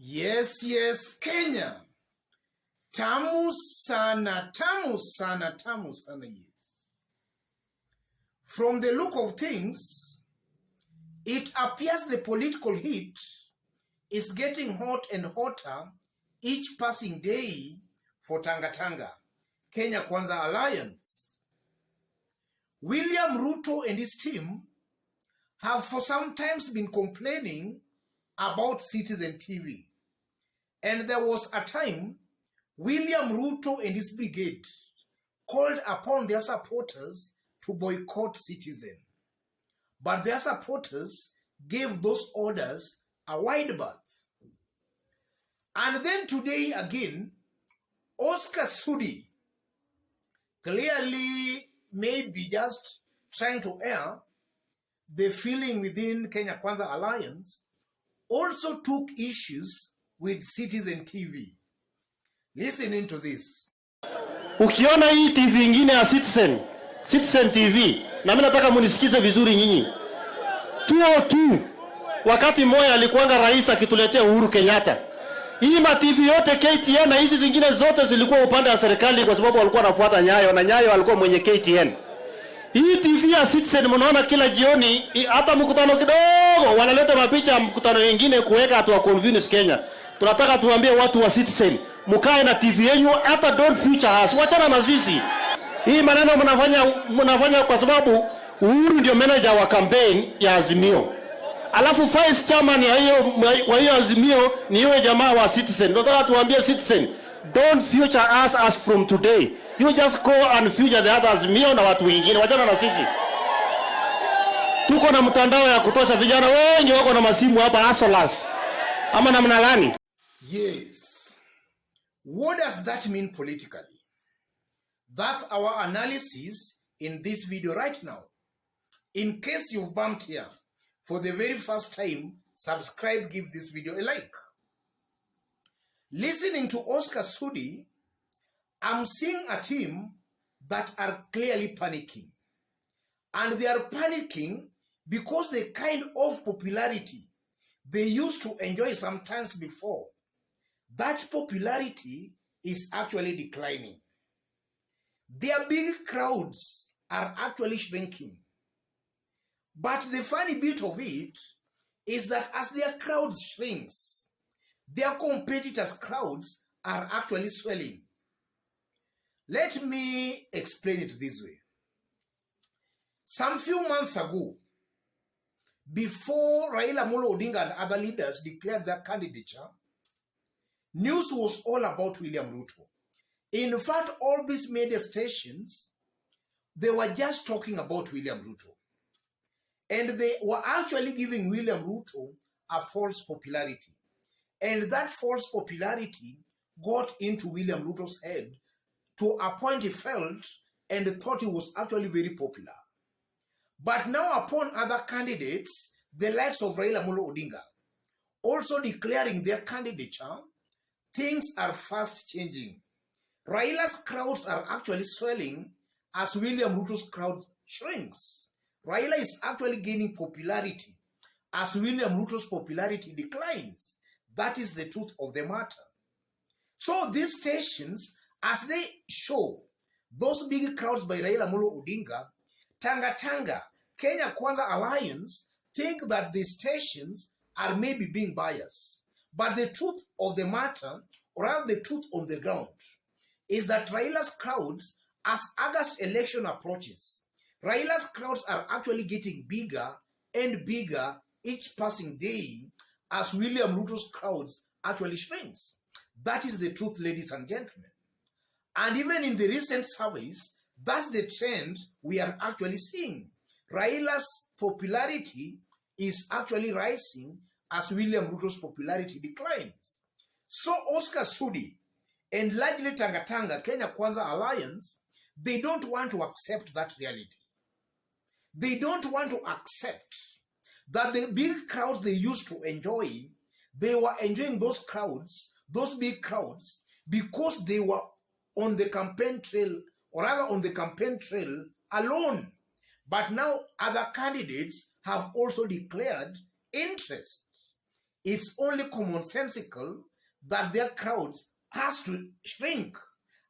Yes, Kenya. Tamu sana, tamu sana, tamu sana, yes. From the look of things, it appears the political heat is getting hot and hotter each passing day for Tanga, Kenya Kwanza Alliance. William Ruto and his team have for some times been complaining about Citizen TV. And there was a time William Ruto and his brigade called upon their supporters to boycott Citizen. But their supporters gave those orders a wide berth. And then today again, Oscar Sudi, clearly maybe just trying to air the feeling within Kenya Kwanza Alliance, also took issues with Citizen TV. Listen into this. Ukiona hii TV ingine ya Citizen TV, na mimi nataka munisikize vizuri nyinyi. 202 wakati Moi alikuanga rais akituletea Uhuru Kenyatta. Hii ma TV yote KTN na hizi zingine zote zilikuwa upande wa serikali kwa sababu walikuwa wanafuata Nyayo na Nyayo alikuwa mwenye KTN. Hii TV ya Citizen mnaona kila jioni hata mkutano kidogo wanaleta mapicha mkutano wengine kuweka watu wa convenience Kenya. Tunataka tuambie watu wa Citizen mkae na TV yenu, hata don't future us. Wachana na sisi. Hii maneno mnafanya kwa sababu Uhuru ndio manager wa campaign ya Azimio. Alafu vice chairman ya hiyo Azimio ni yule jamaa wa Citizen. Tunataka tuambie Citizen, don't future us as from today. You just go and future the other Azimio na watu wengine. Wachana na sisi. Tuko na mtandao ya kutosha, vijana wengi wako na masimu hapa asolas. Ama namna gani? Yes. What does that mean politically? That's our analysis in this video right now. In case you've bumped here for the very first time, subscribe, give this video a like. Listening to Oscar Sudi, I'm seeing a team that are clearly panicking. And they are panicking because the kind of popularity they used to enjoy sometimes before, that popularity is actually declining. Their big crowds are actually shrinking. But the funny bit of it is that as their crowds shrinks, their competitors' crowds are actually swelling. Let me explain it this way. Some few months ago, before Raila Amolo Odinga and other leaders declared their candidature, news was all about William Ruto. In fact, all these media stations, they were just talking about William Ruto. And they were actually giving William Ruto a false popularity. And that false popularity got into William Ruto's head to a point he felt and thought he was actually very popular. But now upon other candidates, the likes of Raila Amolo Odinga, also declaring their candidature, things are fast changing. Raila's crowds are actually swelling as William Ruto's crowd shrinks. Raila is actually gaining popularity as William Ruto's popularity declines. That is the truth of the matter. So these stations, as they show those big crowds by Raila Amolo Odinga, Tanga, Kenya Kwanza Alliance think that these stations are maybe being biased. But the truth of the matter, or rather the truth on the ground, is that Raila's crowds, as August election approaches, Raila's crowds are actually getting bigger and bigger each passing day as William Ruto's crowds actually shrinks. That is the truth, ladies and gentlemen. And even in the recent surveys, that's the trend we are actually seeing. Raila's popularity is actually rising as William Ruto's popularity declines. So Oscar Sudi and largely Tanga, Kenya Kwanza Alliance, they don't want to accept that reality. They don't want to accept that the big crowds they used to enjoy, they were enjoying those crowds, those big crowds, because they were on the campaign trail, or rather on the campaign trail alone. But now other candidates have also declared interest it's only commonsensical that their crowds has to shrink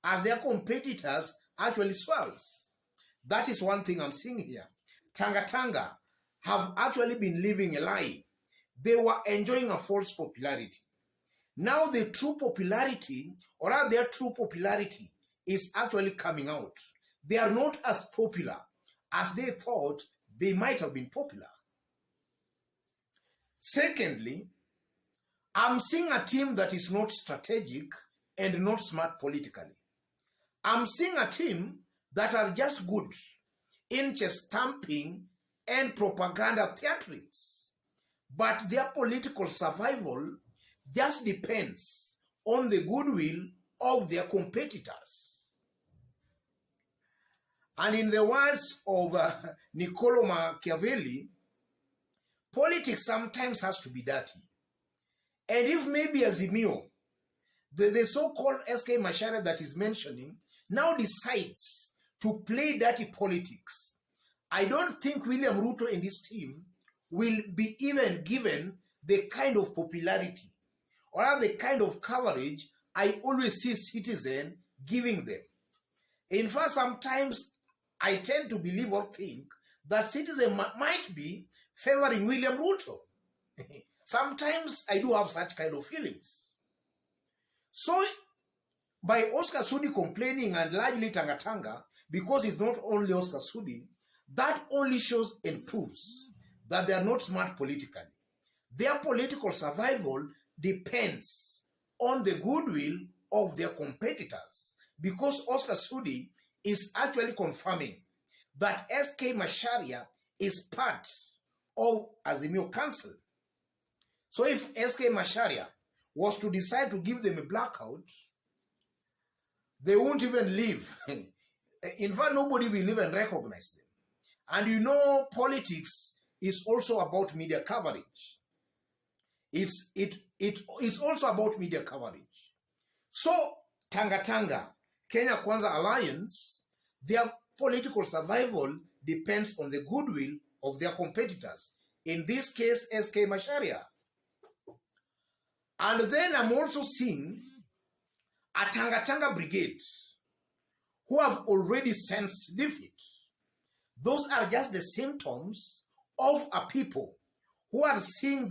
as their competitors actually swells. That is one thing I'm seeing here. Tanga have actually been living a lie. They were enjoying a false popularity. Now the true popularity, or rather their true popularity, is actually coming out. They are not as popular as they thought they might have been popular. Secondly, I'm seeing a team that is not strategic and not smart politically. I'm seeing a team that are just good in chest stamping and propaganda theatrics. But their political survival just depends on the goodwill of their competitors. And in the words of Niccolo Machiavelli, politics sometimes has to be dirty. And if maybe Azimio, the so-called SK Macharia that is mentioning, now decides to play dirty politics, I don't think William Ruto and his team will be even given the kind of popularity or the kind of coverage I always see citizens giving them. In fact, sometimes I tend to believe or think that citizens might be favoring William Ruto. Sometimes I do have such kind of feelings. So, by Oscar Sudi complaining and largely Tanga, because it's not only Oscar Sudi, that only shows and proves that they are not smart politically. Their political survival depends on the goodwill of their competitors, because Oscar Sudi is actually confirming that SK Macharia is part of Azimio Council. So if SK Macharia was to decide to give them a blackout, they won't even live. In fact, nobody will even recognize them. And you know, politics is also about media coverage. It's also about media coverage. So, Tanga, Kenya Kwanza Alliance, their political survival depends on the goodwill of their competitors. In this case, SK Macharia. And then I'm also seeing a Tanga brigade who have already sensed defeat. Those are just the symptoms of a people who are seeing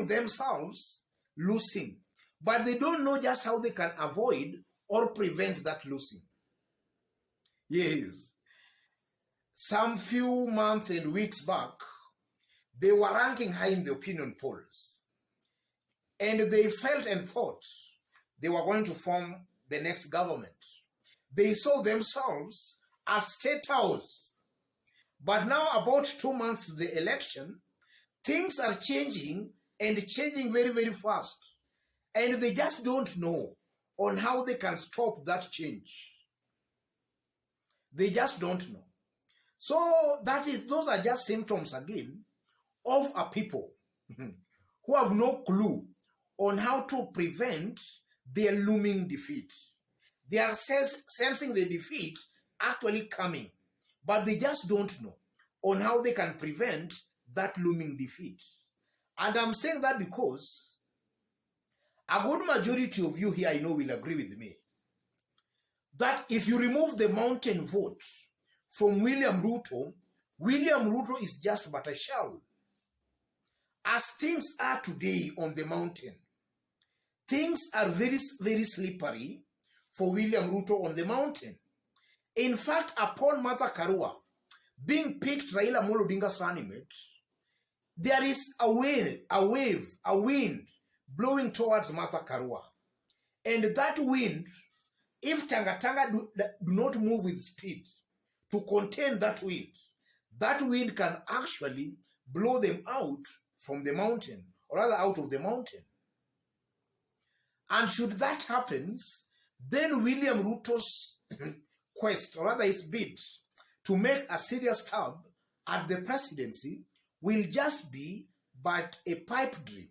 themselves losing, but they don't know just how they can avoid or prevent that losing. Yes. Some few months and weeks back, they were ranking high in the opinion polls. And they felt and thought they were going to form the next government. They saw themselves at State House. But now, about 2 months to the election, things are changing and changing very, very fast. And they just don't know on how they can stop that change. They just don't know. So those are just symptoms again of a people who have no clue on how to prevent their looming defeat. They are sensing the defeat actually coming, but they just don't know on how they can prevent that looming defeat. And I'm saying that because a good majority of you here I know will agree with me that if you remove the mountain vote from William Ruto is just but a shell. As things are today on the mountain, things are very, very slippery for William Ruto on the mountain. In fact, upon Martha Karua being picked Raila Amolo Odinga's running mate, there is a wind blowing towards Martha Karua. And that wind, if Tanga do not move with speed to contain that wind can actually blow them out from the mountain, or rather out of the mountain. And should that happen, then William Ruto's quest, or rather his bid, to make a serious stab at the presidency will just be but a pipe dream.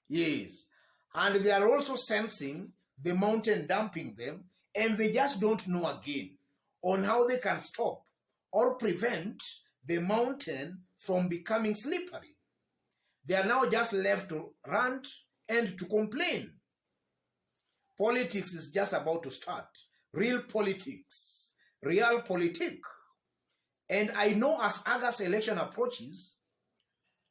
Yes. And they are also sensing the mountain dumping them, and they just don't know again on how they can stop or prevent the mountain from becoming slippery. They are now just left to rant and to complain. Politics is just about to start. Real politics. Real politic. And I know as August election approaches,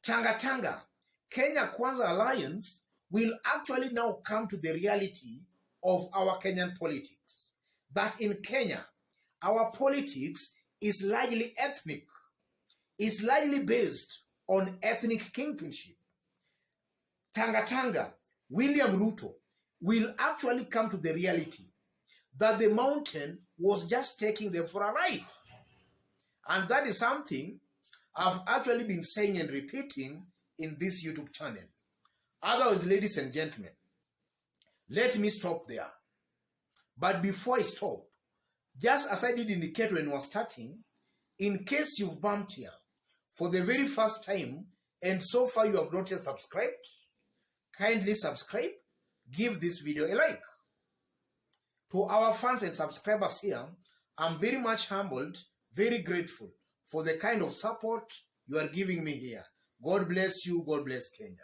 Tanga, Kenya Kwanza Alliance will actually now come to the reality of our Kenyan politics. That in Kenya, our politics is largely ethnic, is largely based on ethnic kingpinship. Tanga, William Ruto, will actually come to the reality that the mountain was just taking them for a ride. And that is something I've actually been saying and repeating in this YouTube channel. Otherwise, ladies and gentlemen, let me stop there. But before I stop, just as I did indicate when we were starting, in case you've bumped here for the very first time and so far you have not yet subscribed, kindly subscribe, give this video a like. To our fans and subscribers here, I'm very much humbled, very grateful for the kind of support you are giving me here. God bless you. God bless Kenya.